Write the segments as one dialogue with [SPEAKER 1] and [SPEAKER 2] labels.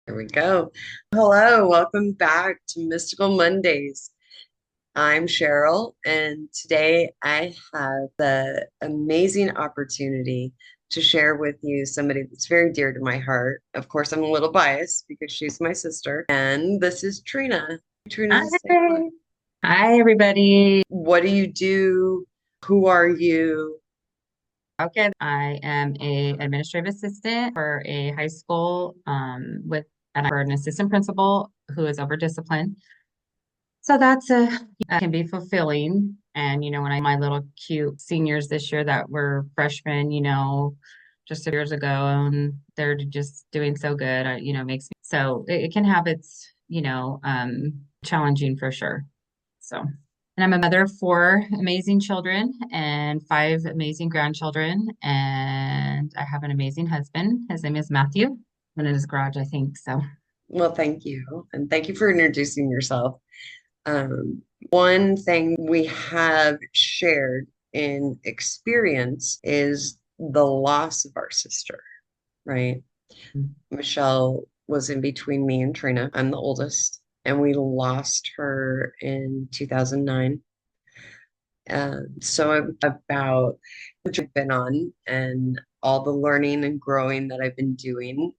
[SPEAKER 1] Here we go. Hello, welcome back to Mystical Mondays. I'm Cheryl, and today I have the amazing opportunity to share with you somebody that's very dear to my heart. Of course, I'm a little biased because she's my sister, and this is Trina. Trina, say hi.
[SPEAKER 2] Hi. Hi, everybody.
[SPEAKER 1] What do you do? Who are you?
[SPEAKER 2] Okay, I am a administrative assistant for a high school and I'm for an assistant principal who is over discipline. So can be fulfilling. And when my little cute seniors this year that were freshmen, just years ago, and they're just doing so good, makes me so it can have its, challenging for sure. So, and I'm a mother of four amazing children and five amazing grandchildren. And I have an amazing husband. His name is Matthew. I'm in his garage, I think. So,
[SPEAKER 1] Well, thank you. And thank you for introducing yourself. One thing we have shared in experience is the loss of our sister, right? Michelle was in between me and Trina. I'm the oldest, and we lost her in 2009. About which I've been on and all the learning and growing that I've been doing,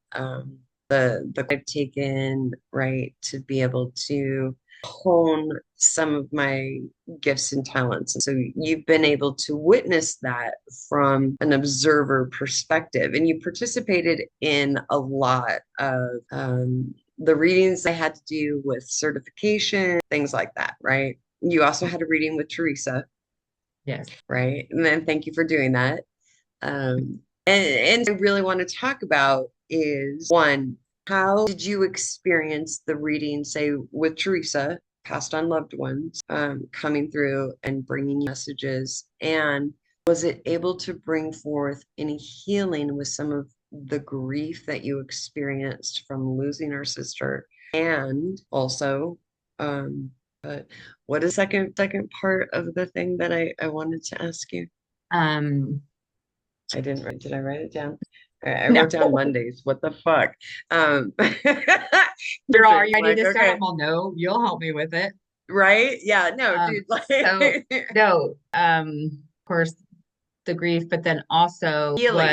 [SPEAKER 1] the I've taken, right, to be able to hone some of my gifts and talents. And so you've been able to witness that from an observer perspective, and you participated in a lot of the readings I had to do with certification, things like that, right? You also had a reading with Teresa,
[SPEAKER 2] yes.
[SPEAKER 1] right? And then thank you for doing that. And I really want to talk about is one, how did you experience the reading, say, with Teresa, passed on loved ones, coming through and bringing you messages? And was it able to bring forth any healing with some of the grief that you experienced from losing our sister? And also, but what is second part of the thing that I wanted to ask you?
[SPEAKER 2] Um,
[SPEAKER 1] I didn't write, did I write it down? I
[SPEAKER 2] no,
[SPEAKER 1] wrote down Mondays. What the fuck?
[SPEAKER 2] girl,
[SPEAKER 1] So
[SPEAKER 2] are
[SPEAKER 1] it's
[SPEAKER 2] you writing
[SPEAKER 1] like,
[SPEAKER 2] this down? I'm
[SPEAKER 1] okay,
[SPEAKER 2] all, no, you'll help me with it.
[SPEAKER 1] right? Yeah, no, dude,
[SPEAKER 2] So
[SPEAKER 1] like
[SPEAKER 2] no, of course, the grief, but then also
[SPEAKER 1] healing.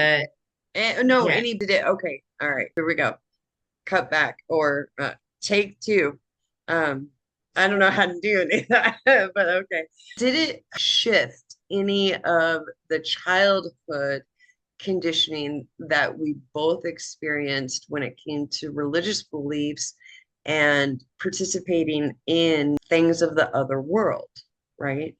[SPEAKER 2] what,
[SPEAKER 1] No,
[SPEAKER 2] yes.
[SPEAKER 1] any did it. Okay, all right, here we go. Cut back or take two. Um, I don't know how to do any of that, but okay. Did it shift any of the childhood conditioning that we both experienced when it came to religious beliefs and participating in things of the other world, right?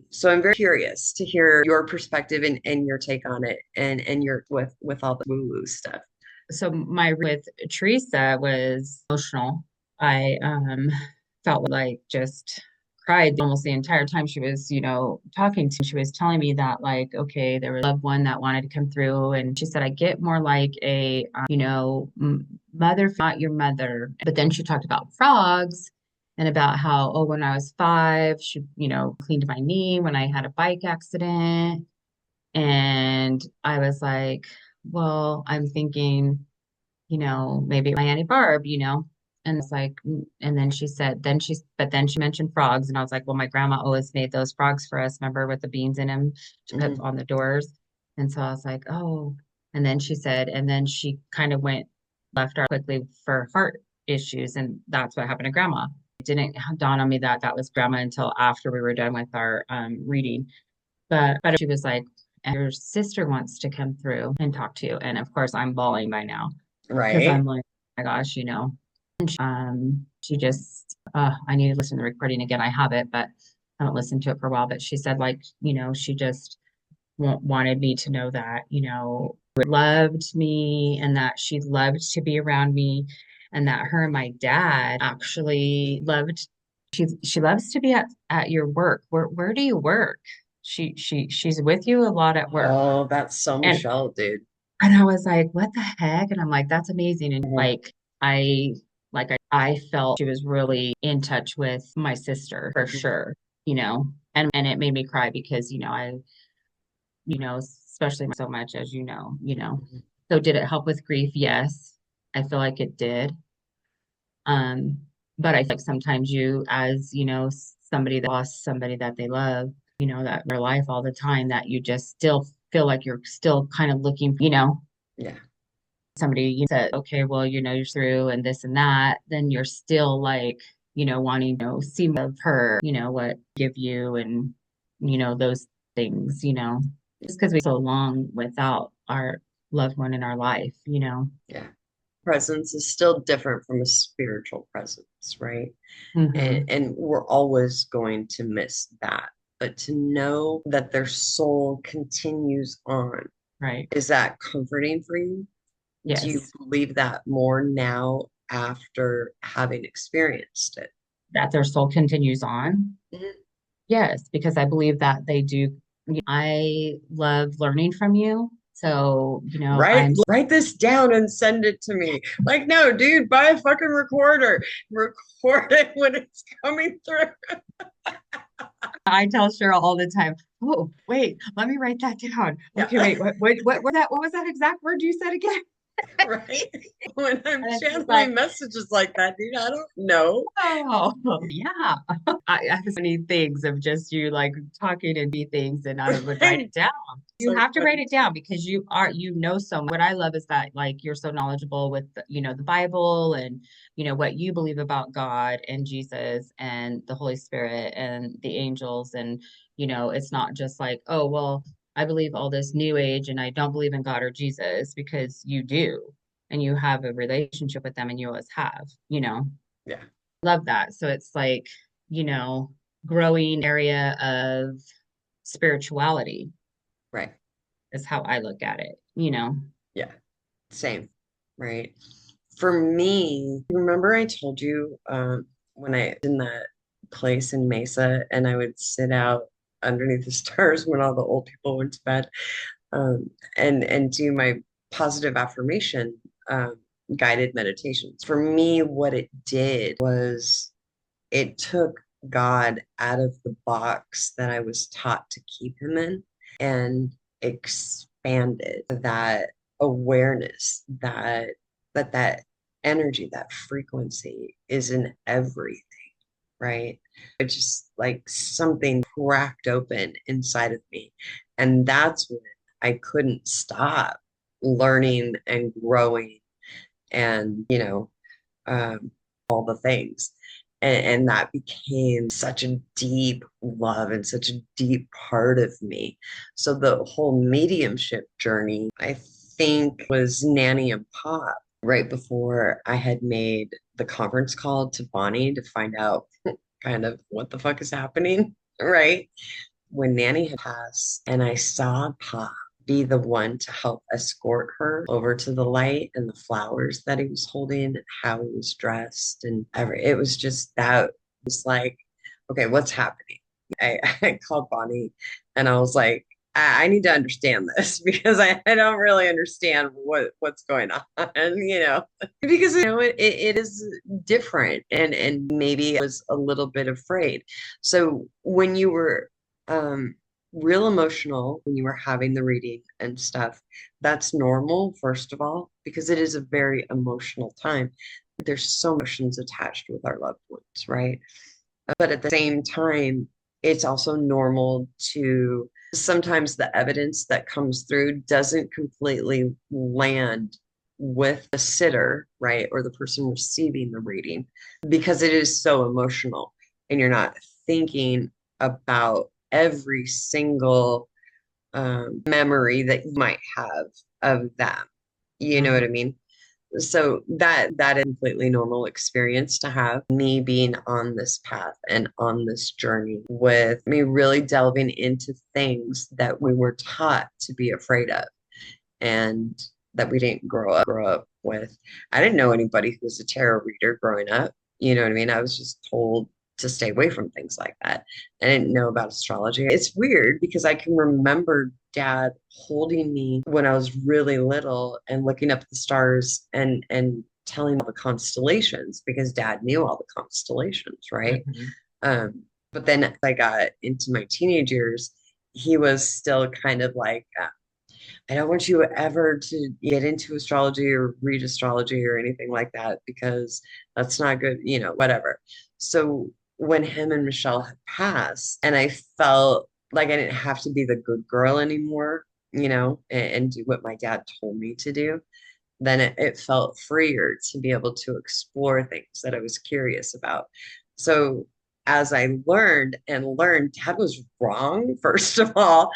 [SPEAKER 1] So I'm very curious to hear your perspective and your take on it and your with all the woo-woo stuff.
[SPEAKER 2] So my with Teresa was emotional. I felt like just cried almost the entire time she was, talking to me. She was telling me that like, okay, there was a loved one that wanted to come through, and she said, I get more like a, mother, not your mother. But then she talked about frogs. And about how, oh, when I was 5, she, cleaned my knee when I had a bike accident. And I was like, well, I'm thinking, maybe my Auntie Barb, and it's like, and then she said, but then she mentioned frogs, and I was like, well, my grandma always made those frogs for us, remember, with the beans in them to put
[SPEAKER 1] Mhm.
[SPEAKER 2] on the doors. And so I was like, oh, and then she said, and then she kind of left our quickly for heart issues, and that's what happened to grandma. It didn't dawn on me that that was grandma until after we were done with our reading. But she was like, and your sister wants to come through and talk to you. And of course, I'm bawling by now because
[SPEAKER 1] Right.
[SPEAKER 2] I'm like, oh my gosh, she just, I need to listen to the recording again. I have it, but I haven't listened to it for a while. But she said, like, she just wanted me to know that, loved me and that she loved to be around me and that her and my dad actually loved, she loves to be at your work. Where do you work? She's with you a lot at work.
[SPEAKER 1] Oh, that's so
[SPEAKER 2] And
[SPEAKER 1] Michelle, dude.
[SPEAKER 2] and I was like, what the heck? And I'm like, that's amazing. And
[SPEAKER 1] Mhm.
[SPEAKER 2] I I felt she was really in touch with my sister for
[SPEAKER 1] Mhm.
[SPEAKER 2] sure, and it made me cry because, especially so much as you know.
[SPEAKER 1] Mhm.
[SPEAKER 2] So did it help with grief? Yes. I feel like it did. Um, but I feel like sometimes you, as you know, somebody that lost somebody that they love, you know, that in their life all the time, that you just still feel like you're still kind of looking, you know,
[SPEAKER 1] Yeah.
[SPEAKER 2] somebody you said, okay, well, you know, you're through and this and that, then you're still like, you know, wanting to see more of her, you know, what give you and, you know, those things, you know, just because we so long without our loved one in our life, you know.
[SPEAKER 1] Yeah. Presence is still different from a spiritual presence, right?
[SPEAKER 2] Hmm.
[SPEAKER 1] And we're always going to miss that. But to know that their soul continues on,
[SPEAKER 2] Right.
[SPEAKER 1] is that comforting for you? Do you
[SPEAKER 2] Yes.
[SPEAKER 1] believe that more now after having experienced it?
[SPEAKER 2] That their soul continues on.
[SPEAKER 1] Mhm.
[SPEAKER 2] Yes, because I believe that they do. I love learning from you. So, you know,
[SPEAKER 1] Write this down and send it to me. Like, no, dude, buy a fucking recorder. Record it when it's coming through.
[SPEAKER 2] I tell Cheryl all the time, oh, wait, let me write that down. Okay,
[SPEAKER 1] Yeah.
[SPEAKER 2] wait, what was that exact word you said again?
[SPEAKER 1] Right? When I'm
[SPEAKER 2] And she's like,
[SPEAKER 1] channeling messages like that, dude, I don't know.
[SPEAKER 2] oh, yeah. I have so many things of just you like talking and be things, and I would write it down. You
[SPEAKER 1] So
[SPEAKER 2] have to write
[SPEAKER 1] funny
[SPEAKER 2] it
[SPEAKER 1] to
[SPEAKER 2] down
[SPEAKER 1] me.
[SPEAKER 2] because you know so much. What I love is that like you're so knowledgeable with, you know, the Bible and, you know, what you believe about God and Jesus and the Holy Spirit and the angels. And, you know, it's not just like, oh, well, I believe all this new age and I don't believe in God or Jesus because you do. And you have a relationship with them and you always have, you know.
[SPEAKER 1] Yeah,
[SPEAKER 2] Love that. So it's like, you know, growing area of spirituality
[SPEAKER 1] right.
[SPEAKER 2] is how I look at it, you know.
[SPEAKER 1] Yeah, same. Right. For me, remember I told you when I in that place in Mesa and I would sit out underneath the stars when all the old people went to bed and do my positive affirmation um, guided meditations. For me, what it did was it took God out of the box that I was taught to keep him in and expanded that awareness that energy, that frequency is in everything, right? It's just like something cracked open inside of me. And that's when I couldn't stop learning and growing and, all the things. And that became such a deep love and such a deep part of me. So the whole mediumship journey, I think, was Nanny and Pop right before I had made the conference call to Bonnie to find out kind of what the fuck is happening, right? When Nanny had passed and I saw Pop be the one to help escort her over to the light and the flowers that he was holding and how he was dressed and it was just that was like, okay, what's happening? I called Bonnie and I was like, I need to understand this because I don't really understand what's going on, because it is different and maybe I was a little bit afraid. So when you were um real emotional when you were having the reading and stuff, that's normal, first of all, because it is a very emotional time. There's so emotions attached with our loved ones, right? But at the same time, it's also normal to sometimes the evidence that comes through doesn't completely land with the sitter, right? Or the person receiving the reading because it is so emotional and you're not thinking about every single memory that you might have of them. You know what I
[SPEAKER 2] Mhm.
[SPEAKER 1] mean? So that is a completely normal experience to have me being on this path and on this journey with me really delving into things that we were taught to be afraid of and that we didn't grow up with. I didn't know anybody who was a tarot reader growing up. You know what I mean? I was just told to stay away from things like that. I didn't know about astrology. It's weird because I can remember dad holding me when I was really little and looking up at the stars and telling all the constellations because dad knew all the constellations, right?
[SPEAKER 2] Mhm.
[SPEAKER 1] But then as I got into my teenage years, he was still kind of like I don't want you ever to get into astrology or read astrology or anything like that because that's not good, whatever. So when him and Michelle had passed, and I felt like I didn't have to be the good girl anymore, and do what my dad told me to do, then it felt freer to be able to explore things that I was curious about. So as I learned and learned, dad was wrong, first of all.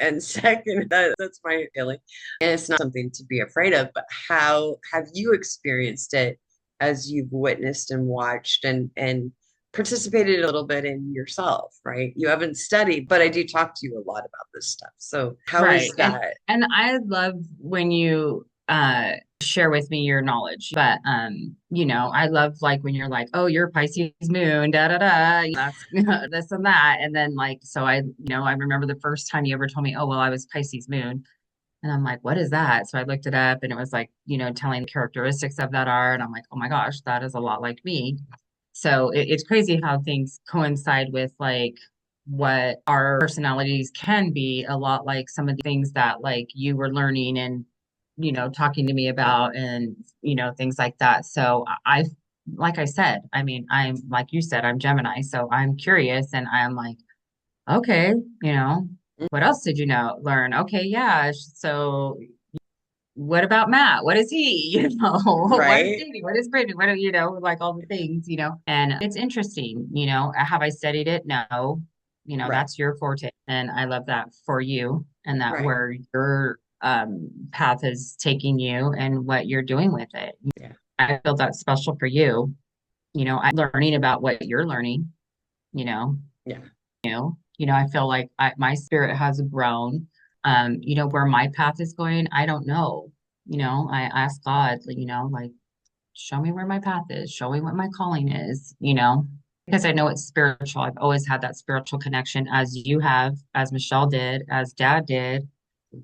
[SPEAKER 1] And second, that's my feeling. And it's not something to be afraid of, but how have you experienced it as you've witnessed and watched and participated a little bit in yourself, right? You haven't studied, but I do talk to you a lot about this stuff. So how is
[SPEAKER 2] Right.
[SPEAKER 1] that?
[SPEAKER 2] And I love when you share with me your knowledge. But I love like when you're like, oh, you're Pisces moon, da da da, that's this and that. And then like so I remember the first time you ever told me, oh well, I was Pisces moon. And I'm like, what is that? So I looked it up and it was like, telling the characteristics of that are, and I'm like, oh my gosh, that is a lot like me. So it's crazy how things coincide with like what our personalities can be a lot like some of the things that like you were learning and talking to me about and things like that. So like I said, I mean, I'm like you said, I'm Gemini, so I'm curious and I'm like, okay, what else did you learn? Okay, yeah. So what about Matt? What is he? What is
[SPEAKER 1] Right?
[SPEAKER 2] dating? What is Brittany? What are, like all the things, and it's interesting, have I studied it? No,
[SPEAKER 1] Right.
[SPEAKER 2] that's your forte. And I love that for you and that
[SPEAKER 1] Right.
[SPEAKER 2] where your path is taking you and what you're doing with it.
[SPEAKER 1] Yeah.
[SPEAKER 2] I feel that's special for you. I'm learning about what you're learning, you know,
[SPEAKER 1] Yeah.
[SPEAKER 2] I feel like my spirit has grown. Where my path is going, I don't know. I ask God, like, like, show me where my path is, show me what my calling is, because I know it's spiritual. I've always had that spiritual connection as you have, as Michelle did, as dad did,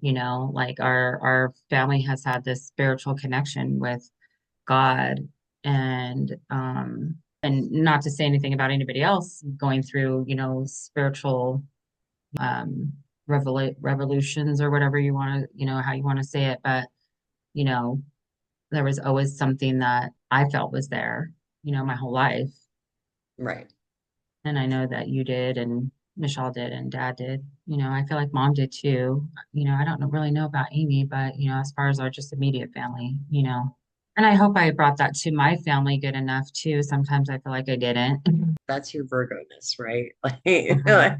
[SPEAKER 2] like our family has had this spiritual connection with God and not to say anything about anybody else going through, spiritual um revolutions or whatever you want to, how you want to say it, but you know, there was always something that I felt was there, my whole life.
[SPEAKER 1] Right.
[SPEAKER 2] And I know that you did and Michelle did and dad did. I feel like mom did too. I don't really know about Amy, but as far as our just immediate family, And I hope I brought that to my family good enough too. Sometimes I feel like I didn't.
[SPEAKER 1] That's your Virgo-ness, right?
[SPEAKER 2] Uh-huh.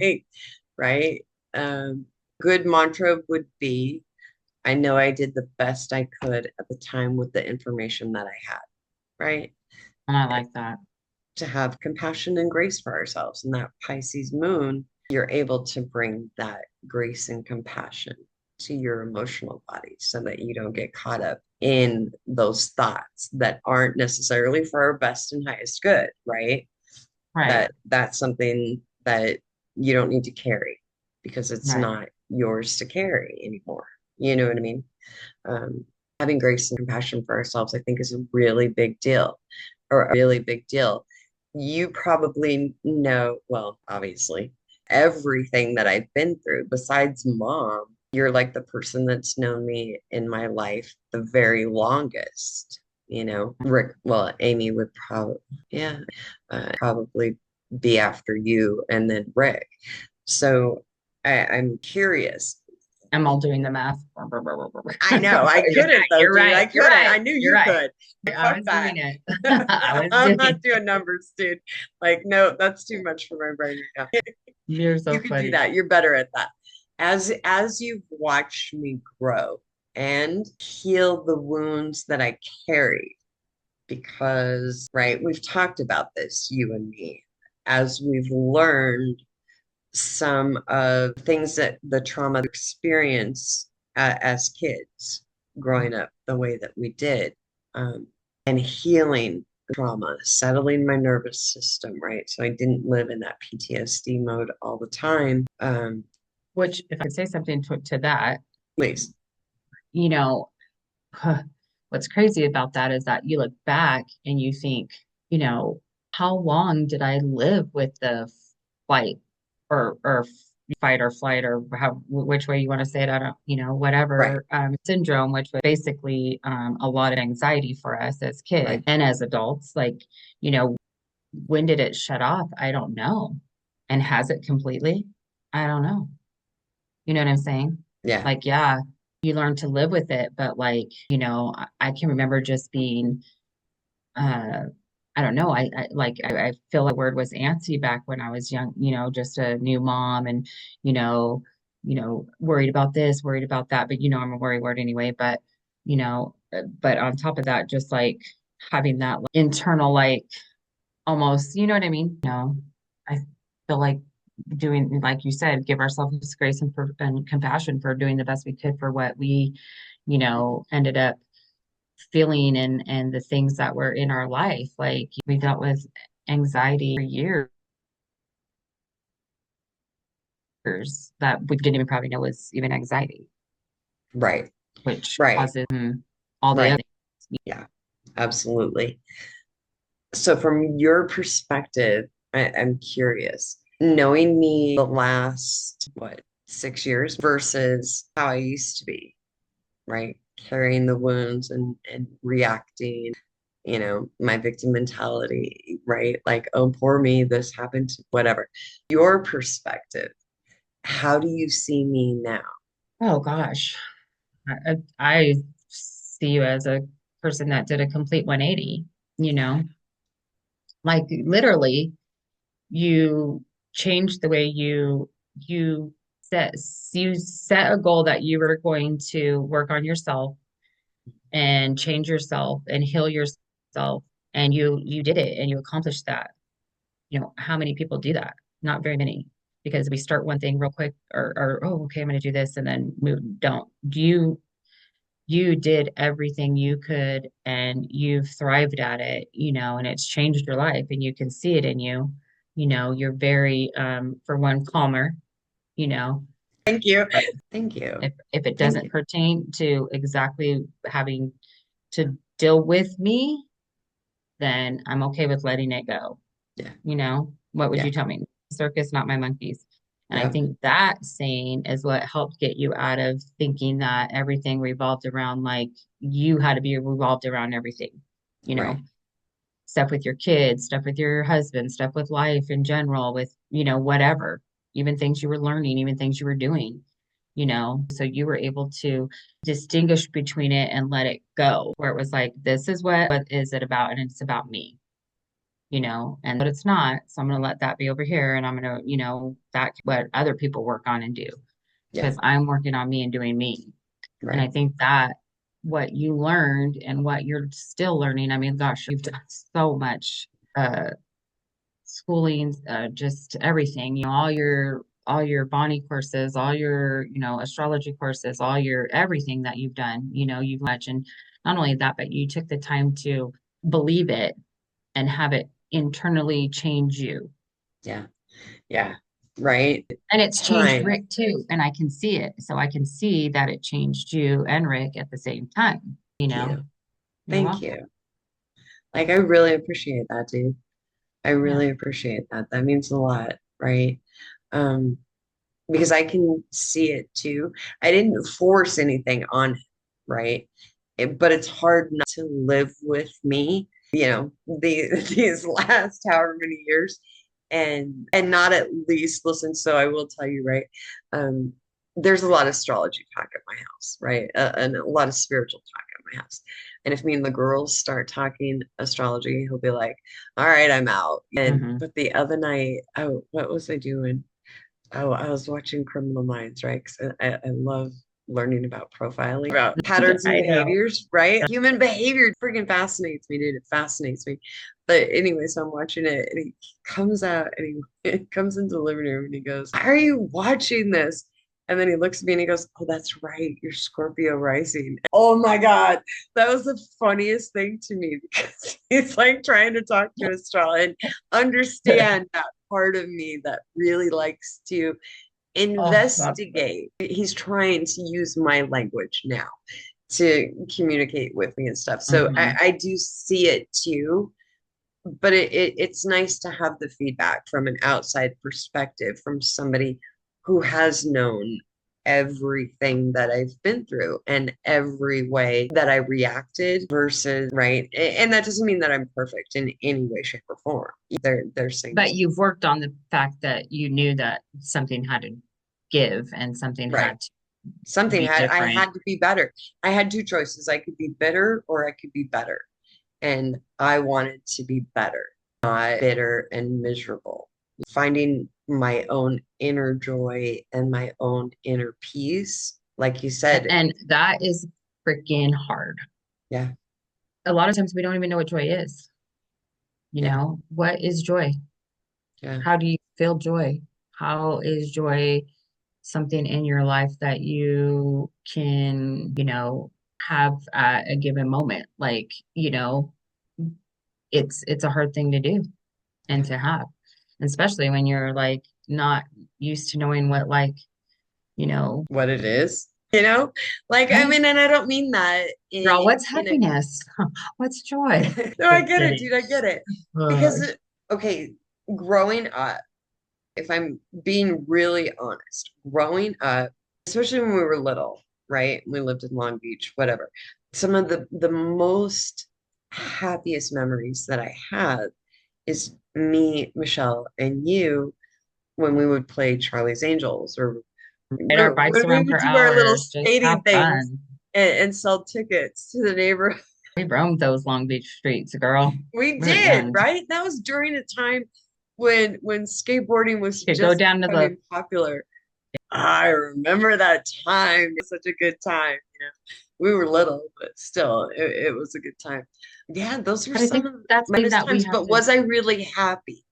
[SPEAKER 1] Right? Um, Good mantra would be, I know I did the best I could at the time with the information that I had, right?
[SPEAKER 2] And I like that.
[SPEAKER 1] To have compassion and grace for ourselves. And that Pisces moon, you're able to bring that grace and compassion to your emotional body so that you don't get caught up in those thoughts that aren't necessarily for our best and highest good, right?
[SPEAKER 2] Right,
[SPEAKER 1] That's something that you don't need to carry because it's
[SPEAKER 2] right.
[SPEAKER 1] not yours to carry anymore. You know what I mean? Um, Having grace and compassion for ourselves, I think, is a really big deal, or a really big deal. You probably know, well, obviously, everything that I've been through besides mom. You're like the person that's known me in my life the very longest. Rick, well, Amy would probably, yeah, probably be after you and then Rick. So I'm curious.
[SPEAKER 2] I'm all doing the math.
[SPEAKER 1] I know. I couldn't though,
[SPEAKER 2] You're
[SPEAKER 1] dude. I
[SPEAKER 2] right. You're
[SPEAKER 1] couldn't. I
[SPEAKER 2] right.
[SPEAKER 1] knew
[SPEAKER 2] You're
[SPEAKER 1] you
[SPEAKER 2] right.
[SPEAKER 1] could.
[SPEAKER 2] I
[SPEAKER 1] Fuck
[SPEAKER 2] was
[SPEAKER 1] that.
[SPEAKER 2] doing it. I was
[SPEAKER 1] I'm
[SPEAKER 2] doing
[SPEAKER 1] not
[SPEAKER 2] it.
[SPEAKER 1] doing numbers, dude. Like, no, that's too much for my brain right now.
[SPEAKER 2] You're so
[SPEAKER 1] You could do
[SPEAKER 2] funny.
[SPEAKER 1] that. You're better at that. As you've watched me grow and heal the wounds that I carried, because, right, we've talked about this, you and me, as we've learned some of things that the trauma experience as kids growing up the way that we did, um, and healing the trauma, settling my nervous system, right? So I didn't live in that PTSD mode all the time.
[SPEAKER 2] Which, if I could say something to that,
[SPEAKER 1] Please.
[SPEAKER 2] you know, what's crazy about that is that you look back and you think, you know, how long did I live with the fight or fight or flight or which way you want to say it, I don't,
[SPEAKER 1] Right.
[SPEAKER 2] whatever syndrome, which was basically a lot of anxiety for us as kids
[SPEAKER 1] Right.
[SPEAKER 2] and as adults. Like, you know, when did it shut off? I don't know. And has it completely? I don't know. You know what I'm saying?
[SPEAKER 1] Yeah.
[SPEAKER 2] Like, yeah, you learn to live with it, but like, I can remember just being uh I don't know. I feel like the word was antsy back when I was young, just a new mom and, you know, worried about this, worried about that. But I'm a worry word anyway. But on top of that, just like having that like, internal like almost, you know what I mean? I feel like doing, like you said, give ourselves grace and compassion for doing the best we could for what we, ended up feeling and the things that were in our life. Like we dealt with anxiety for years that we didn't even probably know was even anxiety,
[SPEAKER 1] Right.
[SPEAKER 2] which
[SPEAKER 1] Right.
[SPEAKER 2] causes all the
[SPEAKER 1] Right.
[SPEAKER 2] other.
[SPEAKER 1] Yeah. Absolutely. So, from your perspective, I'm curious, knowing me the last, what, 6 years versus how I used to be, right? Carrying the wounds and reacting, my victim mentality, right? Like, oh, poor me, this happened, whatever. Your perspective, how do you see me now?
[SPEAKER 2] Oh gosh, I see you as a person that did a complete 180, you know, like literally you changed the way you set you set a goal that you were going to work on yourself and change yourself and heal yourself, and you did it and you accomplished that. How many people do that? Not very many, because we start one thing real quick, or oh, okay, I'm going to do this, and then move, don't. You did everything you could and you've thrived at it, and it's changed your life and you can see it in you. You're very for one, calmer, you know
[SPEAKER 1] Thank you.
[SPEAKER 2] but
[SPEAKER 1] Thank you.
[SPEAKER 2] if it
[SPEAKER 1] Thank
[SPEAKER 2] doesn't
[SPEAKER 1] you.
[SPEAKER 2] pertain to exactly having to deal with me, then I'm okay with letting it go.
[SPEAKER 1] Yeah.
[SPEAKER 2] What would
[SPEAKER 1] Yeah.
[SPEAKER 2] you tell me? Circus, not my monkeys. And I
[SPEAKER 1] Yep.
[SPEAKER 2] think that saying is what helped get you out of thinking that everything revolved around like you had to be revolved around everything, you
[SPEAKER 1] Right.
[SPEAKER 2] know, stuff with your kids, stuff with your husband, stuff with life in general, with, whatever, even things you were learning, even things you were doing, so you were able to distinguish between it and let it go, where it was like, this is what is it about? And it's about me, and but it's not. So I'm going to let that be over here. And I'm going to, that's what other people work on and do,
[SPEAKER 1] Yeah.
[SPEAKER 2] because I'm working on me and doing me. And I
[SPEAKER 1] Right.
[SPEAKER 2] think that what you learned and what you're still learning, I mean, gosh, you've done so much uh, schooling, just everything, all your Bonnie courses, all your, astrology courses, all your everything that you've done, you've much. And not only that, but you took the time to believe it and have it internally change you.
[SPEAKER 1] Yeah. Yeah. Right.
[SPEAKER 2] And it's changed
[SPEAKER 1] Time.
[SPEAKER 2] Rick too. And I can see it. So I can see that it changed you and Rick at the same time.
[SPEAKER 1] Thank you.
[SPEAKER 2] You're
[SPEAKER 1] Thank
[SPEAKER 2] welcome.
[SPEAKER 1] you. Like, I really appreciate that, dude. I
[SPEAKER 2] Yeah.
[SPEAKER 1] really appreciate that. That means a lot, right? Um, because I can see it too. I didn't force anything on him, right? But it's hard not to live with me, these last however many years and not at least listen. So I will tell you, right? Um, there's a lot of astrology talk at my house, right? And a lot of spiritual talk at my house. And if me and the girls start talking astrology, he'll be like, all right, I'm out.
[SPEAKER 2] Hmm.
[SPEAKER 1] But the other night, oh, what was I doing? Oh, I was watching Criminal Minds, right? 'Cause I love learning about profiling, about patterns and
[SPEAKER 2] I know.
[SPEAKER 1] behaviors, right? Human behavior freaking fascinates me, dude. It fascinates me. But anyway, so I'm watching it, and he comes out and he comes into the living room and he goes, "Why are you watching this?" And then he looks at me and he goes, "Oh, that's right. You're Scorpio rising." Oh my God. That was the funniest thing to me because he's like trying to talk to Estrella and understand that part of me that really likes to
[SPEAKER 2] Oh, that's
[SPEAKER 1] investigate. He's trying to use my language now to communicate with me and stuff. So I,
[SPEAKER 2] hmm
[SPEAKER 1] I do see it too, but it's nice to have the feedback from an outside perspective from somebody who has known everything that I've been through and every way that I reacted versus right. And that doesn't mean that I'm perfect in any way, shape, or form. There's
[SPEAKER 2] But
[SPEAKER 1] things
[SPEAKER 2] you've worked on the fact that you knew that something had to give and something
[SPEAKER 1] right.
[SPEAKER 2] had to
[SPEAKER 1] Something
[SPEAKER 2] be
[SPEAKER 1] had I
[SPEAKER 2] different.
[SPEAKER 1] had to be better. I had two choices. I could be bitter or I could be better. And I wanted to be better, not bitter and miserable. Finding my own inner joy and my own inner peace, like you said,
[SPEAKER 2] And that is freaking hard.
[SPEAKER 1] yeah,
[SPEAKER 2] A lot of times we don't even know what joy is. You
[SPEAKER 1] yeah,
[SPEAKER 2] know, what is joy?
[SPEAKER 1] yeah.
[SPEAKER 2] How do you feel joy? How is joy something in your life that you can, have at a given moment? Like, it's a hard thing to do and
[SPEAKER 1] Yeah.
[SPEAKER 2] to have, especially when you're like not used to knowing what like, you know,
[SPEAKER 1] What it is, like I
[SPEAKER 2] right?
[SPEAKER 1] mean, and I don't mean that
[SPEAKER 2] Girl, what's
[SPEAKER 1] in a
[SPEAKER 2] happiness? What's joy?
[SPEAKER 1] no, I
[SPEAKER 2] Just
[SPEAKER 1] get it,
[SPEAKER 2] kidding.
[SPEAKER 1] dude, I get it.
[SPEAKER 2] Uh,
[SPEAKER 1] Because okay, growing up, if I'm being really honest, growing up, especially when we were little, right? We lived in Long Beach, whatever. Some of the most happiest memories that I have is me, Michelle, and you when we would play Charlie's Angels or
[SPEAKER 2] ride our bikes
[SPEAKER 1] when we
[SPEAKER 2] around
[SPEAKER 1] would
[SPEAKER 2] for
[SPEAKER 1] do our little
[SPEAKER 2] hours, just have
[SPEAKER 1] skating things
[SPEAKER 2] fun.
[SPEAKER 1] and sell tickets to the neighborhood.
[SPEAKER 2] We roamed those Long Beach streets, girl.
[SPEAKER 1] We
[SPEAKER 2] We were
[SPEAKER 1] did,
[SPEAKER 2] young.
[SPEAKER 1] right? That was during a time when skateboarding was
[SPEAKER 2] You could go
[SPEAKER 1] just
[SPEAKER 2] down to the
[SPEAKER 1] becoming popular. I remember that time. It was such a good time. We were little, but still, it was a good time. Yeah, those were
[SPEAKER 2] But I
[SPEAKER 1] some
[SPEAKER 2] think
[SPEAKER 1] of
[SPEAKER 2] that's
[SPEAKER 1] my
[SPEAKER 2] something
[SPEAKER 1] best
[SPEAKER 2] that we
[SPEAKER 1] times.
[SPEAKER 2] have
[SPEAKER 1] But
[SPEAKER 2] to,
[SPEAKER 1] was I really happy?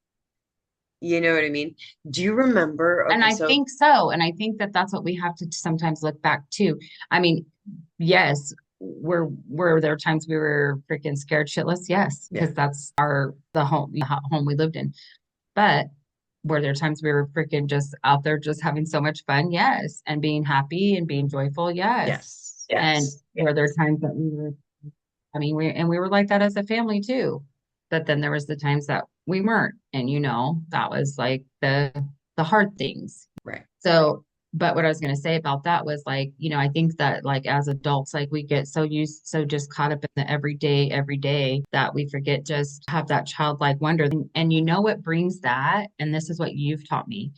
[SPEAKER 1] You know what I mean? Do you remember?
[SPEAKER 2] and
[SPEAKER 1] Okay,
[SPEAKER 2] I
[SPEAKER 1] so
[SPEAKER 2] think so. And I think that that's what we have to sometimes look back to. I mean, yes, were there times we were freaking scared shitless? Yes,
[SPEAKER 1] yeah,
[SPEAKER 2] because that's the home we lived in. But were there times we were freaking just out there just having so much fun? Yes. And being happy and being joyful? Yes.
[SPEAKER 1] yes,
[SPEAKER 2] And
[SPEAKER 1] yes,
[SPEAKER 2] were there times that we were, I mean, we were like that as a family too. But then there was the times that we weren't. And that was like the hard things.
[SPEAKER 1] right.
[SPEAKER 2] So, but what I was going to say about that was like, I think that like as adults, like we get so just caught up in the every day that we forget just have that childlike wonder. And you know what brings that? And this is what you've taught me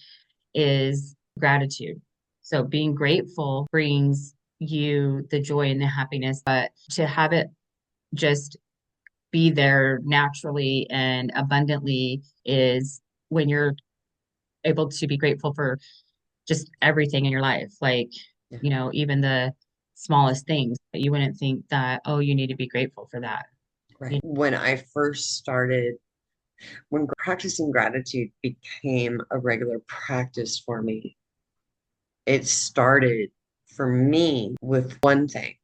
[SPEAKER 2] is gratitude. So being grateful brings you the joy and the happiness, but to have it just be there naturally and abundantly is when you're able to be grateful for just everything in your life. Like,
[SPEAKER 1] Yeah,
[SPEAKER 2] even the smallest things, but you wouldn't think that, oh, you need to be grateful for that.
[SPEAKER 1] right. When I first started, when practicing gratitude became a regular practice for me, it started for me with one thing,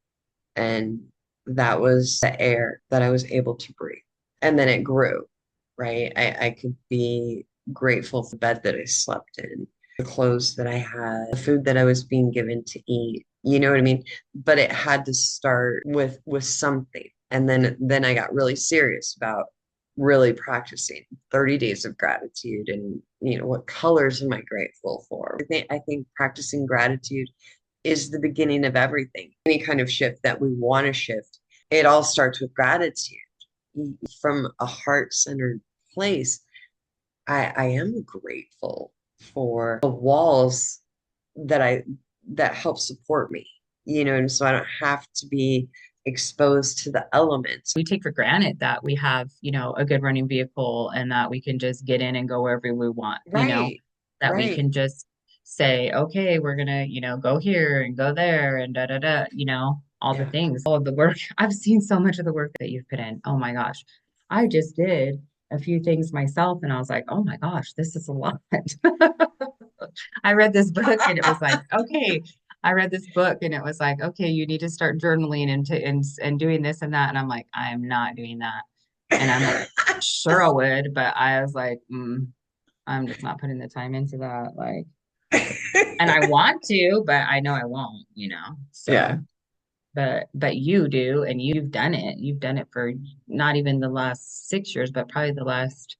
[SPEAKER 1] and that was the air that I was able to breathe. And then it grew, right? I could be grateful for the bed that I slept in, the clothes that I had, the food that I was being given to eat. You know what I mean? But it had to start with something. And then I got really serious about really practicing 30 days of gratitude and what colors am I grateful for? I think practicing gratitude is the beginning of everything. Any kind of shift that we want to shift, it all starts with gratitude from a heart-centered place. I am grateful for the walls that I that help support me, and so I don't have to be exposed to the elements.
[SPEAKER 2] We take for granted that we have, a good running vehicle and that we can just get in and go wherever we want,
[SPEAKER 1] Right,
[SPEAKER 2] that we
[SPEAKER 1] right.
[SPEAKER 2] can just say, okay, we're gonna, go here and go there and da da da, all the
[SPEAKER 1] Yeah.
[SPEAKER 2] things, all of the work. I've seen so much of the work that you've put in. Oh my gosh. I just did a few things myself and I was like, oh my gosh, this is a lot. I read this book and it was like, okay, I read this book and it was like, okay, you need to start journaling and doing this and that. And I'm like, I'm not doing that. And I'm like, sure I would, but I was like, I'm just not putting the time into that. Like, and I want to, but I know I won't.
[SPEAKER 1] Yeah.
[SPEAKER 2] So, but you do, and you've done it. You've done it for not even the last 6 years, but probably the last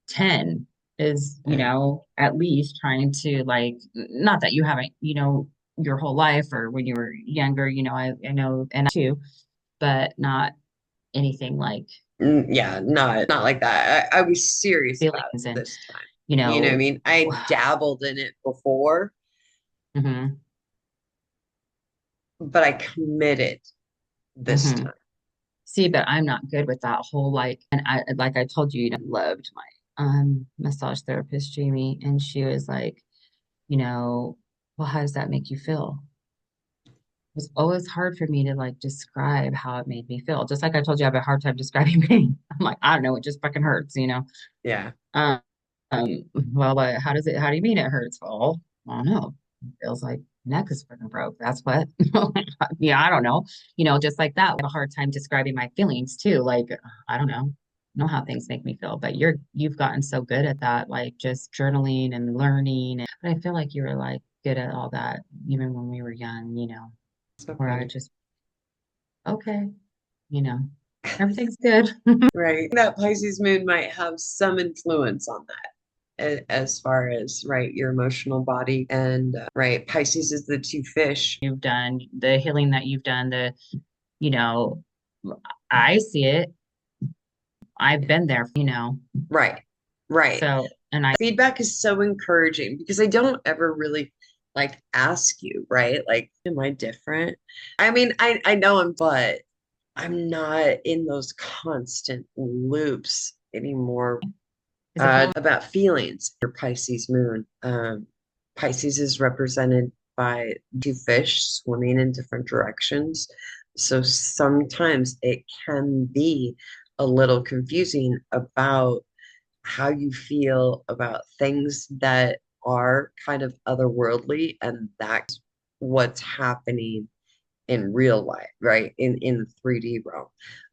[SPEAKER 2] 10. is,
[SPEAKER 1] Yeah.
[SPEAKER 2] at least trying to like, not that you haven't, your whole life or when you were younger, I know, and I too, but not anything like
[SPEAKER 1] Yeah, not like that. I was serious about it
[SPEAKER 2] feelings and,
[SPEAKER 1] this time.
[SPEAKER 2] you
[SPEAKER 1] You know what I
[SPEAKER 2] know,
[SPEAKER 1] mean? I dabbled in it before,
[SPEAKER 2] hmm
[SPEAKER 1] but I committed this
[SPEAKER 2] hmm
[SPEAKER 1] time.
[SPEAKER 2] See, but I'm not good with that whole like, and like I told you, loved my massage therapist, Jamie, and she was like, you know, well, how does that make you feel? It was always hard for me to like describe how it made me feel. Just like I told you, I have a hard time describing pain. I'm like, I don't know, it just fucking hurts.
[SPEAKER 1] Yeah.
[SPEAKER 2] Um, well, how does it, how do you mean it hurts? Well, I don't know. It feels like neck is fucking broke. That's what. Yeah, I don't know. Just like that. I have a hard time describing my feelings too. Like, I don't know how things make me feel, but you've gotten so good at that, like just journaling and learning. And but I feel like you were like good at all that even when we were young,
[SPEAKER 1] So
[SPEAKER 2] where I
[SPEAKER 1] funny.
[SPEAKER 2] just, okay, you know, everything's good.
[SPEAKER 1] Right. That Pisces moon might have some influence on that as far as, right, your emotional body. And, right, Pisces is the two fish.
[SPEAKER 2] You've done the healing that you've done, you know, I see it. I've been there.
[SPEAKER 1] Right. Right.
[SPEAKER 2] So, and I,
[SPEAKER 1] Feedback is so encouraging because I don't ever really like ask you, right? Like, am I different? I mean, I know but I'm not in those constant loops anymore.
[SPEAKER 2] is it kind of,
[SPEAKER 1] About feelings, your Pisces moon. Pisces is represented by two fish swimming in different directions. So sometimes it can be a little confusing about how you feel about things that are kind of otherworldly, and that's what's happening in real life, right? In the 3D realm,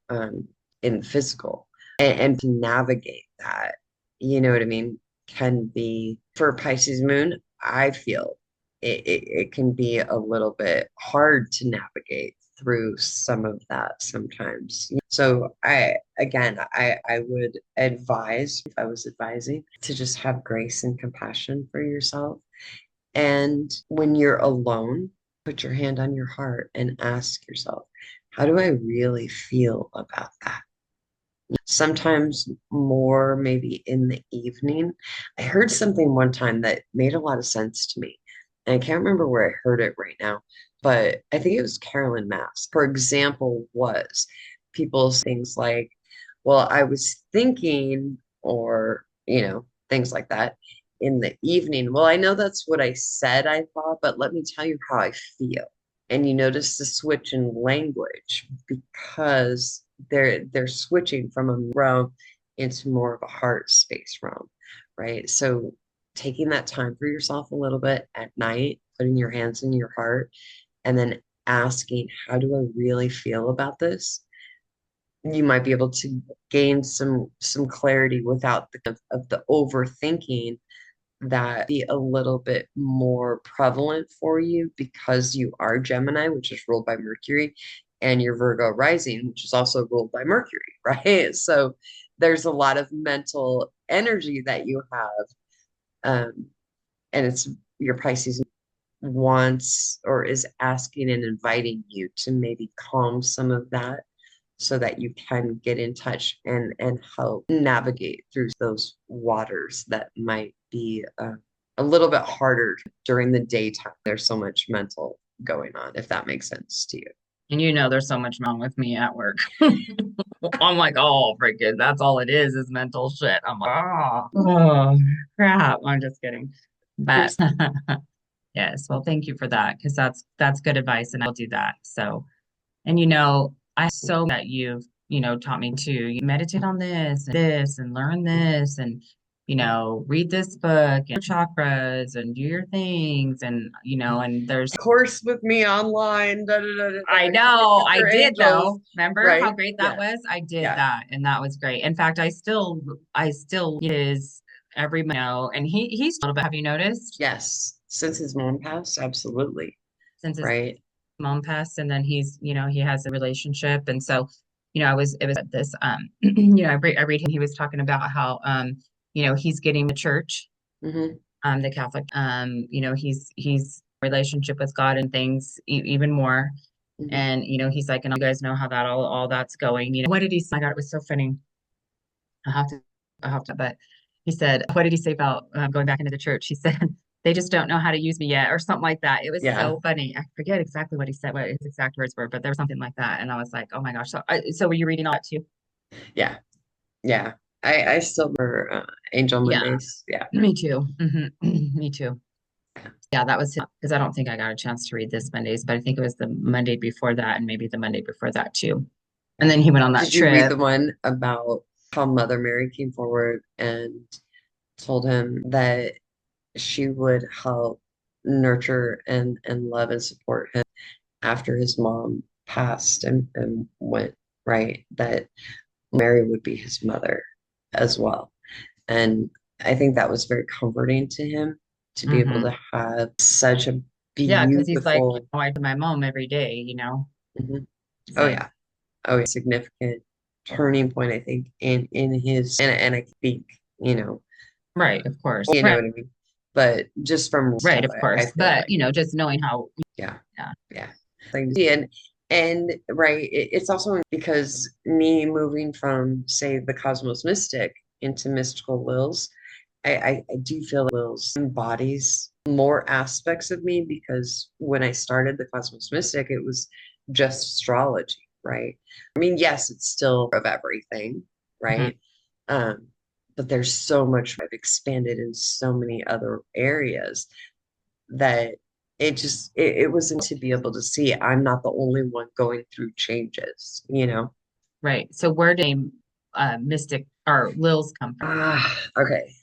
[SPEAKER 1] um, in physical, and to navigate that, you know what I mean, can be for Pisces moon. I feel it can be a little bit hard to navigate through some of that sometimes. So I would advise, if I was advising, to just have grace and compassion for yourself. And when you're alone, put your hand on your heart and ask yourself, how do I really feel about that? Sometimes more maybe in the evening. I heard something one time that made a lot of sense to me. And I can't remember where I heard it right now, but I think it was Carolyn Mass. For example, was people's things like, well, I was thinking, or, things like that in the evening. Well, I know that's what I said I thought, but let me tell you how I feel. And you notice the switch in language because they're switching from a realm into more of a heart space realm, right? So taking that time for yourself a little bit at night, putting your hands in your heart, and then asking, how do I really feel about this? You might be able to gain some clarity without of the overthinking that be a little bit more prevalent for you because you are Gemini, which is ruled by Mercury, and your Virgo rising, which is also ruled by Mercury, right? So there's a lot of mental energy that you have, um, and it's your Pisces wants or is asking and inviting you to maybe calm some of that so that you can get in touch and help navigate through those waters that might be a little bit harder during the daytime. There's so much mental going on, if that makes sense to you.
[SPEAKER 2] and there's so much wrong with me at work. I'm like, oh, freaking, that's all it is mental shit. I'm like, oh, crap. I'm just kidding.
[SPEAKER 1] You're
[SPEAKER 2] But yes, well, thank you for that because that's good advice, and I'll do that. So, and I so that you've taught me to meditate on this and learn this and read this book and chakras and do your things and there's
[SPEAKER 1] course with me online,
[SPEAKER 2] I
[SPEAKER 1] connect
[SPEAKER 2] know
[SPEAKER 1] with
[SPEAKER 2] I
[SPEAKER 1] your
[SPEAKER 2] did
[SPEAKER 1] angels,
[SPEAKER 2] though. Remember how
[SPEAKER 1] right?
[SPEAKER 2] great that
[SPEAKER 1] Yeah,
[SPEAKER 2] was? I did
[SPEAKER 1] yeah,
[SPEAKER 2] that and that was great. In fact, I still is every and he's a little bit, have you noticed?
[SPEAKER 1] yes. Since his mom passed, absolutely,
[SPEAKER 2] Since his
[SPEAKER 1] right?
[SPEAKER 2] mom passed and then he has a relationship and so it was this I read him, he was talking about how he's getting the church,
[SPEAKER 1] Hmm.
[SPEAKER 2] the Catholic, he's relationship with God and things even more.
[SPEAKER 1] Hmm.
[SPEAKER 2] And, he's like, and you guys know how that all that's going. What did he say? My God, it was so funny. I'll have to, I'll have to, but he said, what did he say about going back into the church? He said, they just don't know how to use me yet, or something like that. It was
[SPEAKER 1] Yeah.
[SPEAKER 2] so funny. I forget exactly what he said, what his exact words were, but there was something like that. And I was like, oh my gosh. So were you reading all that too?
[SPEAKER 1] Yeah. Yeah. I still remember Angel
[SPEAKER 2] Yeah,
[SPEAKER 1] Mondays. Yeah.
[SPEAKER 2] me too. Me too. Yeah, that was because I don't think I got a chance to read this Mondays, but I think it was the Monday before that and maybe the Monday before that too. And
[SPEAKER 1] Yeah.
[SPEAKER 2] then he went on that
[SPEAKER 1] Did you read
[SPEAKER 2] trip.
[SPEAKER 1] the one about how Mother Mary came forward and told him that she would help nurture and love and support him after his mom passed and went, right? That Mary would be his mother as well. And I think that was very comforting to him to be able
[SPEAKER 2] Hmm.
[SPEAKER 1] to have such a
[SPEAKER 2] Yeah, because he's like,
[SPEAKER 1] beautiful,
[SPEAKER 2] I do my mom every day.
[SPEAKER 1] mhm. Oh
[SPEAKER 2] So,
[SPEAKER 1] yeah, oh yeah, significant turning point, I think, in his and I speak,
[SPEAKER 2] right, of course.
[SPEAKER 1] you know
[SPEAKER 2] Right,
[SPEAKER 1] what I mean? But just from
[SPEAKER 2] right,
[SPEAKER 1] stuff,
[SPEAKER 2] of
[SPEAKER 1] I
[SPEAKER 2] course.
[SPEAKER 1] feel
[SPEAKER 2] But,
[SPEAKER 1] like,
[SPEAKER 2] just knowing how,
[SPEAKER 1] yeah,
[SPEAKER 2] yeah.
[SPEAKER 1] yeah. Like, and right, it's also because me moving from, say, the Cosmos Mystic into Mystical Wills, I do feel like Wills embodies more aspects of me because when I started the Cosmos Mystic, it was just astrology, right? I mean, yes, it's still of everything,
[SPEAKER 2] Mhm.
[SPEAKER 1] right? Um, but there's so much I've expanded in so many other areas that it was to be able to see I'm not the only one going through changes.
[SPEAKER 2] Right. So where did Mystic or Lils come from?
[SPEAKER 1] Okay.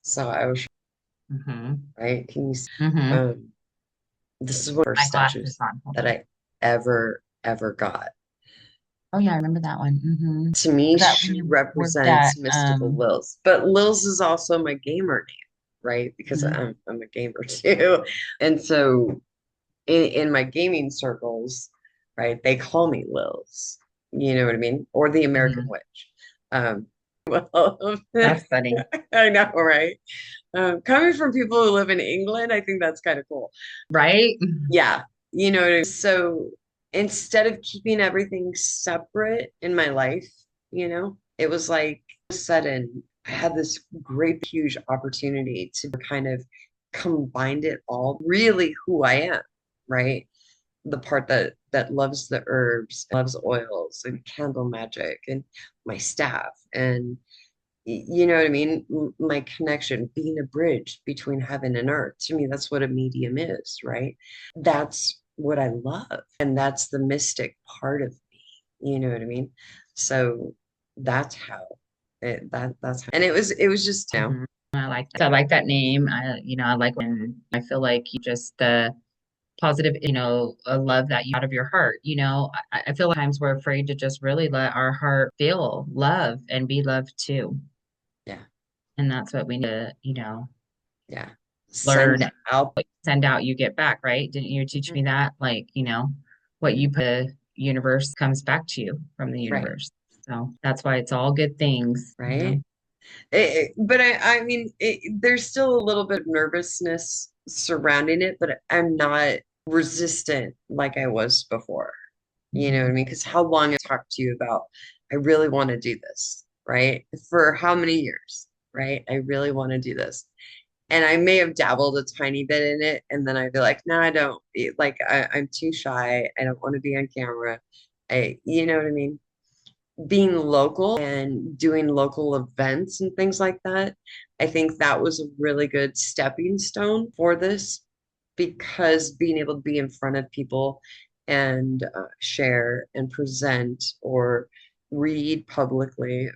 [SPEAKER 1] So I was
[SPEAKER 2] Hmm.
[SPEAKER 1] right.
[SPEAKER 2] Hmm.
[SPEAKER 1] Um, this is one of the
[SPEAKER 2] My
[SPEAKER 1] first
[SPEAKER 2] glasses
[SPEAKER 1] statues
[SPEAKER 2] on. Hold
[SPEAKER 1] that
[SPEAKER 2] on.
[SPEAKER 1] I ever got.
[SPEAKER 2] Oh yeah, I remember that one.
[SPEAKER 1] To me,
[SPEAKER 2] Was that when
[SPEAKER 1] she
[SPEAKER 2] you worked at
[SPEAKER 1] represents mystical Lils, but Lils is also my gamer name, right? Because
[SPEAKER 2] mhm,
[SPEAKER 1] I'm a gamer too, and so in my gaming circles, right, they call me Lils. You know what I mean? Or the American
[SPEAKER 2] mhm.
[SPEAKER 1] Witch. Well,
[SPEAKER 2] That's funny.
[SPEAKER 1] I know, right? Coming from people who live in England, I think that's kind of cool.
[SPEAKER 2] Right?
[SPEAKER 1] Yeah, you know what I mean? So instead of keeping everything separate in my life, it was like all of a sudden I had this great, huge opportunity to kind of combine it all, really who I am, right? The part that loves the herbs, loves oils and candle magic and my staff and you know what I mean? My connection, being a bridge between heaven and earth. To me, that's what a medium is, right? That's what I love. And that's the mystic part of me. You know what I mean? So that's how that's how, and it was just,
[SPEAKER 2] Mhm. I like that name. I like when I feel like you just positive, a love that you out of your heart. I feel like times we're afraid to just really let our heart feel love and be loved too.
[SPEAKER 1] yeah,
[SPEAKER 2] And that's what we need to,
[SPEAKER 1] yeah. Send
[SPEAKER 2] learn.
[SPEAKER 1] out.
[SPEAKER 2] Send out, you get back, right? Didn't you teach me
[SPEAKER 1] Mhm.
[SPEAKER 2] that? Like, what you put the universe comes back to you from the
[SPEAKER 1] Right,
[SPEAKER 2] universe. So that's why it's all good things.
[SPEAKER 1] right. But I mean, there's still a little bit of nervousness surrounding it, but I'm not resistant like I was before. You know what I
[SPEAKER 2] Mhm.
[SPEAKER 1] mean? Because how long I talked to you about, I really want to do this, right? For how many years, right? I really want to do this. And I may have dabbled a tiny bit in it, and then I'd be like, no, I don't. Like, I'm too shy. I don't want to be on camera. You know what I mean? Being local and doing local events and things like that, I think that was a really good stepping stone for this because being able to be in front of people and share and present or read publicly,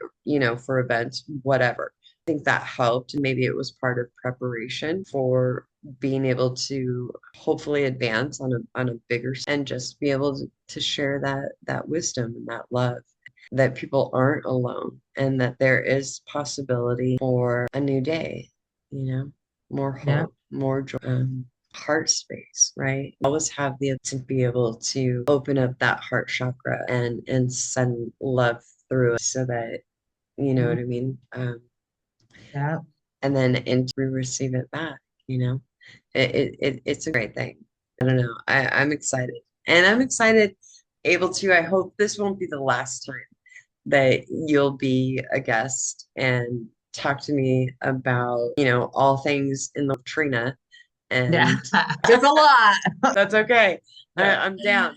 [SPEAKER 1] for events, whatever. I think that helped. Maybe it was part of preparation for being able to hopefully advance on a bigger and just be able to share that wisdom and that love that people aren't alone and that there is possibility for a new day, more
[SPEAKER 2] Yeah.
[SPEAKER 1] hope, more joy, heart space, right? Always have the to be able to open up that heart chakra and send love through it so that, you know
[SPEAKER 2] Mhm.
[SPEAKER 1] what I mean?
[SPEAKER 2] Yeah.
[SPEAKER 1] and then and we receive it back, you know. It's a great thing. I don't know. I'm excited. And I'm excited able to, I hope this won't be the last time that you'll be a guest and talk to me about, all things in the Trina.
[SPEAKER 2] Yeah.
[SPEAKER 1] And
[SPEAKER 2] It's a lot.
[SPEAKER 1] that's okay.
[SPEAKER 2] But
[SPEAKER 1] I'm down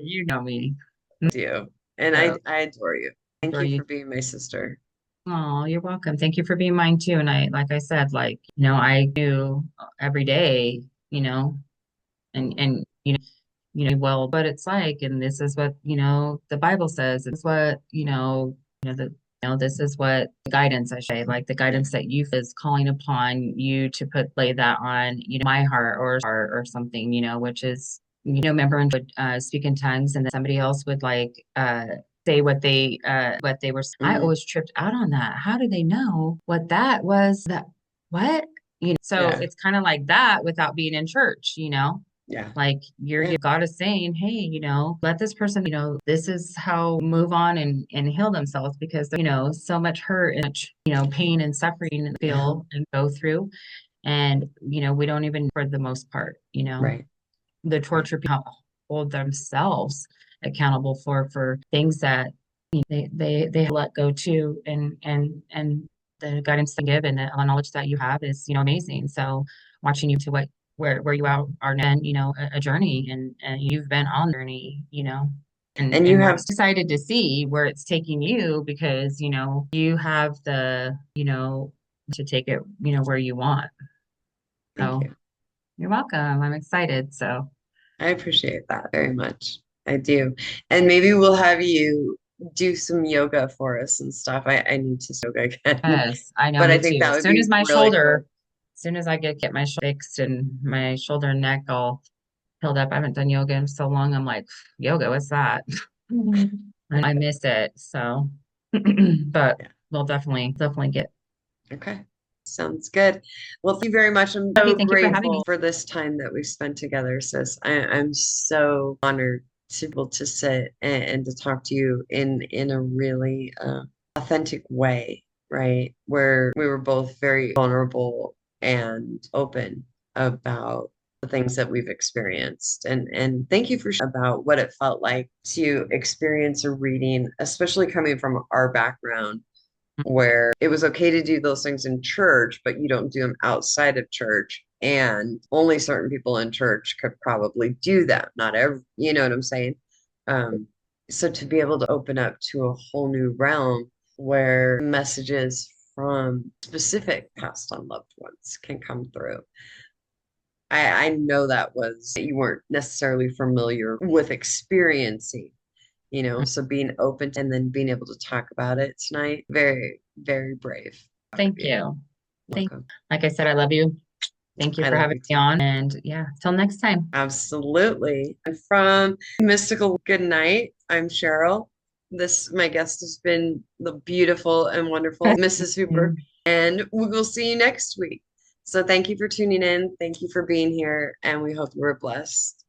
[SPEAKER 2] you know me.
[SPEAKER 1] with you. And
[SPEAKER 2] So
[SPEAKER 1] I adore you. Thank
[SPEAKER 2] for
[SPEAKER 1] you
[SPEAKER 2] you.
[SPEAKER 1] for being my sister.
[SPEAKER 2] Oh, you're welcome. Thank you for being mine too. And I, like I said, like, I do every day, and well, but it's like, and this is what, the Bible says. It's what, this is what the guidance I say, like the
[SPEAKER 1] Yeah.
[SPEAKER 2] guidance that you is calling upon you to lay that on, my heart or something, which is, remember and would speak in tongues and then somebody else would like say what they were. I
[SPEAKER 1] Hmm.
[SPEAKER 2] always tripped out on that. How do they know what that was? That what? So
[SPEAKER 1] Yeah.
[SPEAKER 2] it's kind of like that without being in church.
[SPEAKER 1] Yeah.
[SPEAKER 2] Like
[SPEAKER 1] Yeah.
[SPEAKER 2] God is saying, hey, let this person, this is how move on and heal themselves because so much hurt and much, pain and suffering and
[SPEAKER 1] Yeah.
[SPEAKER 2] feel and go through. And, we don't even for the most part,
[SPEAKER 1] Right.
[SPEAKER 2] the
[SPEAKER 1] Right.
[SPEAKER 2] torture people hold themselves accountable for things that they let go to and the guidance they give and the knowledge that you have is amazing. So watching you to where you are now, a journey and you've been on the journey,
[SPEAKER 1] And you
[SPEAKER 2] and we're
[SPEAKER 1] have,
[SPEAKER 2] excited to see where it's taking you because you have the to take it where you want.
[SPEAKER 1] thank
[SPEAKER 2] So
[SPEAKER 1] you.
[SPEAKER 2] you're welcome. I'm excited. So
[SPEAKER 1] I appreciate that very much. I do. And maybe we'll have you do some yoga for us and stuff. I need to yoga again,
[SPEAKER 2] yes, I know,
[SPEAKER 1] but I
[SPEAKER 2] me
[SPEAKER 1] think
[SPEAKER 2] too.
[SPEAKER 1] that would be really cool.
[SPEAKER 2] As soon as I get my shoulder fixed and my shoulder and neck all healed up, I haven't done yoga in so long. I'm like, yoga, what's that? I miss it. So, but
[SPEAKER 1] Yeah.
[SPEAKER 2] we'll definitely get.
[SPEAKER 1] Okay. Sounds good. Well, thank you very much. I'm
[SPEAKER 2] Okay,
[SPEAKER 1] so
[SPEAKER 2] thank you for having me.
[SPEAKER 1] grateful for this time that we spent together, sis. I'm so honored to be able to sit and to talk to you in a really authentic way, right? Where we were both very vulnerable and open about the things that we've experienced. And thank you for sharing about what it felt like to experience a reading, especially coming from our background where it was okay to do those things in church, but you don't do them outside of church. And only certain people in church could probably do that. Not every, you know what I'm saying? Um, so to be able to open up to a whole new realm where messages from specific past on loved ones can come through. I know that was you weren't necessarily familiar with experiencing, so being open and then being able to talk about it tonight, very, very brave of
[SPEAKER 2] Thank
[SPEAKER 1] you.
[SPEAKER 2] you. Thank.
[SPEAKER 1] Welcome.
[SPEAKER 2] Like I said, I love you. Thank you
[SPEAKER 1] I
[SPEAKER 2] for
[SPEAKER 1] love
[SPEAKER 2] having
[SPEAKER 1] you
[SPEAKER 2] me
[SPEAKER 1] too.
[SPEAKER 2] on. And yeah, till next time.
[SPEAKER 1] Absolutely. And from Mystical Good Night, I'm Cheryl. My guest has been the beautiful and wonderful Mrs. Hooper, and we will see you next week. So thank you for tuning in. Thank you for being here, and we hope you were blessed.